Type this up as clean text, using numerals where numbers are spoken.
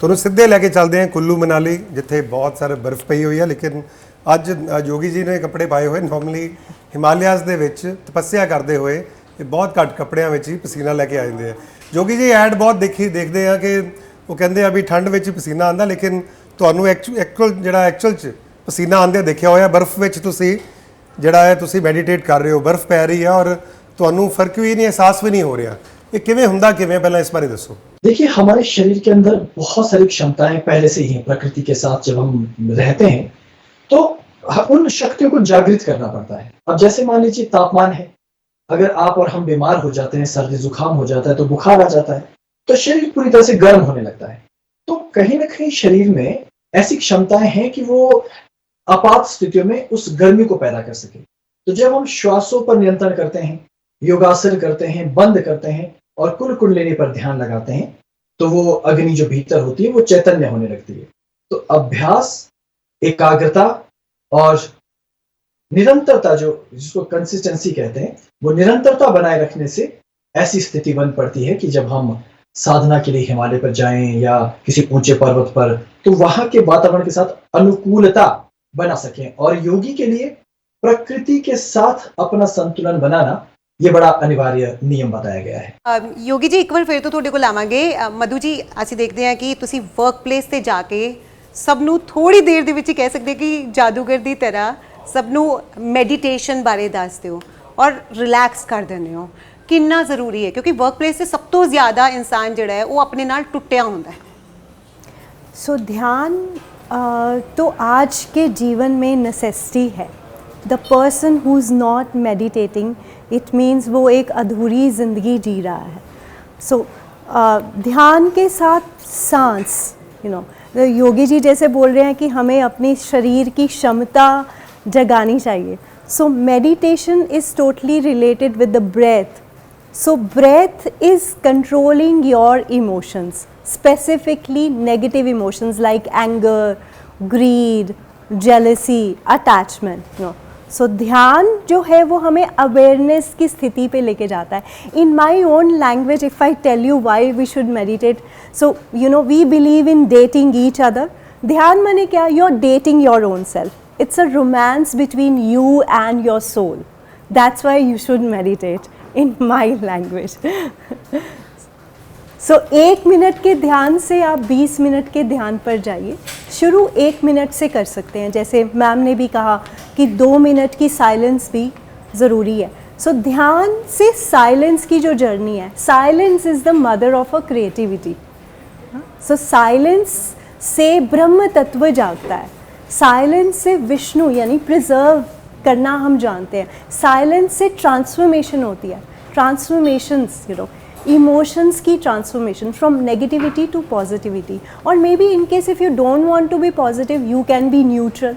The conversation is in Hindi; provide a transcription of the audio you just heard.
ਤੁਹਾਨੂੰ ਸਿੱਧੇ ਲੈ ਕੇ ਚੱਲਦੇ ਹਾਂ ਕੁੱਲੂ ਮਨਾਲੀ, ਜਿੱਥੇ ਬਹੁਤ ਸਾਰੇ ਬਰਫ਼ ਪਈ ਹੋਈ ਹੈ। ਲੇਕਿਨ ਅੱਜ ਜੋਗੀ ਜੀ ਨੇ ਕੱਪੜੇ ਪਾਏ ਹੋਏ। ਨੋਰਮਲੀ ਹਿਮਾਲਿਆਜ਼ ਦੇ ਵਿੱਚ ਤਪੱਸਿਆ ਕਰਦੇ ਹੋਏ ਇਹ ਬਹੁਤ ਘੱਟ ਕੱਪੜਿਆਂ ਵਿੱਚ ਹੀ ਪਸੀਨਾ ਲੈ ਕੇ ਆ ਜਾਂਦੇ ਆ। ਜੋਗੀ ਜੀ ਐਡ ਬਹੁਤ ਦੇਖਦੇ ਆ ਕਿ ਉਹ ਕਹਿੰਦੇ ਆ ਵੀ ਠੰਡ ਵਿੱਚ ਪਸੀਨਾ ਆਉਂਦਾ, ਲੇਕਿਨ ਤੁਹਾਨੂੰ ਐਕਚੁਅਲ 'ਚ ਪਸੀਨਾ ਆਉਂਦੇ ਦੇਖਿਆ ਹੋਇਆ। ਬਰਫ਼ ਵਿੱਚ ਤੁਸੀਂ ਜਿਹੜਾ ਹੈ ਤੁਸੀਂ ਮੈਡੀਟੇਟ कर रहे हो, बर्फ़ पै रही है और ਤੁਹਾਨੂੰ फर्क भी नहीं, एहसास भी नहीं हो रहा। ये किवें हुंदा किवें, पहला इस बारे दसो। देखिए, हमारे शरीर के अंदर बहुत सारी क्षमताएं पहले से ही हैं। प्रकृति के साथ जब हम रहते हैं तो उन शक्तियों को जागृत करना पड़ता है। अब जैसे मान लीजिए तापमान है, अगर आप और हम बीमार हो जाते हैं, सर्दी जुकाम हो जाता है तो बुखार आ जाता है, तो शरीर पूरी तरह से गर्म होने लगता है। तो कहीं ना कहीं शरीर में ऐसी क्षमताएं हैं कि वो आपात स्थितियों में उस गर्मी को पैदा कर सके। तो जब हम श्वासों पर नियंत्रण करते हैं, योगासन करते हैं, बंद करते हैं और कुल कुंडलिनी पर ध्यान लगाते हैं, तो वो अग्नि जो भीतर होती है वो चैतन्य होने लगती है। तो अभ्यास, एकाग्रता और निरंतरता, जो जिसको कंसिस्टेंसी कहते हैं, वो निरंतरता बनाए रखने से ऐसी स्थिति बन पड़ती है कि जब हम साधना के लिए हिमालय पर जाएं या किसी ऊंचे पर्वत पर, तो वहां के वातावरण के साथ अनुकूलता बना सकें। और योगी के लिए प्रकृति के साथ अपना संतुलन बनाना ये बड़ा अनिवार्य नियम बताया गया है। योगी जी, एक बार फिर तो ਤੁਹਾਡੇ ਕੋਲ ਆਵਾਂਗੇ। ਮਧੂ ਜੀ, ਅਸੀਂ ਦੇਖਦੇ ਹਾਂ ਕਿ ਤੁਸੀਂ ਵਰਕ ਪਲੇਸ ਤੇ ਜਾ ਕੇ ਸਭ ਨੂੰ ਥੋੜੀ ਦੇਰ ਦੇ ਵਿੱਚ ਹੀ ਕਹਿ ਸਕਦੇ ਕਿ ਜਾਦੂਗਰ ਦੀ ਤਰ੍ਹਾਂ ਸਭ ਨੂੰ ਮੈਡੀਟੇਸ਼ਨ ਬਾਰੇ ਦੱਸਦੇ ਹੋ ਔਰ ਰਿਲੈਕਸ ਕਰ ਦਿੰਦੇ ਹੋ। ਕਿੰਨਾ ਜ਼ਰੂਰੀ ਹੈ, ਕਿਉਂਕਿ ਵਰਕ ਪਲੇਸ ਤੇ ਸਭ ਤੋਂ ਜ਼ਿਆਦਾ ਇਨਸਾਨ ਜਿਹੜਾ ਹੈ ਉਹ ਆਪਣੇ ਨਾਲ ਟੁੱਟਿਆ ਹੁੰਦਾ ਹੈ। सो ध्यान तो आज के जीवन में नेसेसिटी है। The person who is not meditating, it means वो एक अधूरी ज़िंदगी जी रहा है। सो ध्यान के साथ सांस, योगी जी जैसे बोल रहे हैं कि हमें अपनी शरीर की क्षमता जगानी चाहिए। So meditation is totally related with the breath. So breath is controlling your emotions, specifically negative emotions like anger, greed, jealousy, attachment. So ध्यान जो है वो हमें awareness की स्थिति पे लेके जाता है। In my own language, if I tell you why we should meditate, so we believe in dating each other. ध्यान माने क्या? You're dating your own self. It's a romance between you and your soul. That's why you should meditate. In my language. So 1 minute के ध्यान से आप 20 मिनट के ध्यान पर जाइए। शुरू 1 मिनट से कर सकते हैं, जैसे मैम ने भी कहा कि 2 मिनट की साइलेंस भी ज़रूरी है। सो ध्यान से साइलेंस की जो जर्नी है, silence is the mother of a creativity. So silence से ब्रह्म तत्व जागता है। साइलेंस से विष्णु यानी प्रिजर्व करना हम जानते हैं। साइलेंस से ट्रांसफॉर्मेशन होती है। ट्रांसफॉर्मेशंस, इमोशंस की transformation from negativity to positivity. और may be in case if you don't want to be positive, you can be neutral.